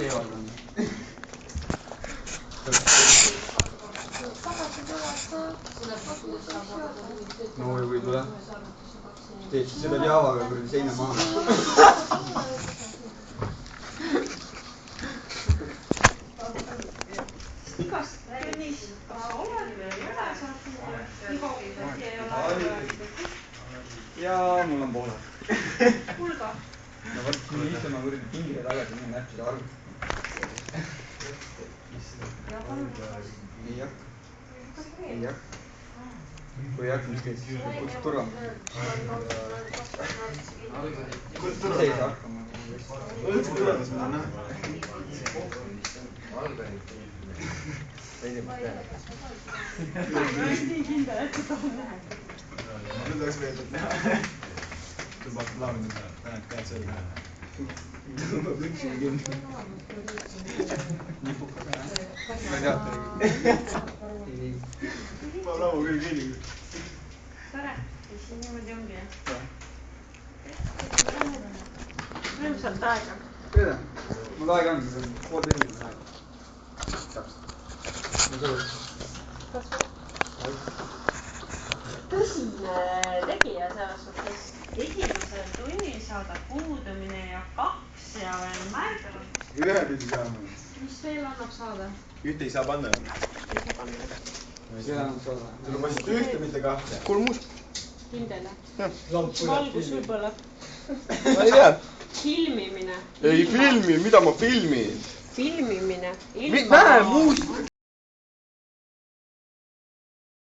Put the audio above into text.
eemaldan. No kui ei tule. Teed siis selle Javaga kuradi seina maha. Kas Tõnis, kas sa oled või ei ole saanud nii kaugelt ei ole? Jaa, mul on pooled. Mul ka. No võt, nii istuma kuradi pingile tagasi minna äpsida arvutama. Ei hakka. Ei hakka. Kui ei hakka, mis teed siis? Kutsud turvama. Ise ei saa hakkama. Õõtsi tulemas ma näha. Veidi ma tean. Ma olen nii kindel, et seda on näha. Ma küll tahaks veeldat näha. Tõmbab laamine tähendab käed selle näha. Tõmbab üksi kinni. Nii puhka ka, jah? Ma ei teata. Ma laamu küll kinni. Tore, siis niimoodi ongi, jah? Rõõmsalt aega. Tere, mul aega on, pool tundi aega. Täpselt. Tõsine tegija selles suhtes. Esimesel tunnil saada puudumine ja 2 ja veel märganud. Ühe pidi saama. Mis veel annab saada? Ühte ei saa panna. Ei saa panna. See annab saada. Sul on vast ühte, mitte 2. Kolmus. Kindel, jah? Lamp Valgus sul põleb. Ma ei tea. Filmimine. Ei filmi, mida ma filmin? Filmimine. Näe, muusika.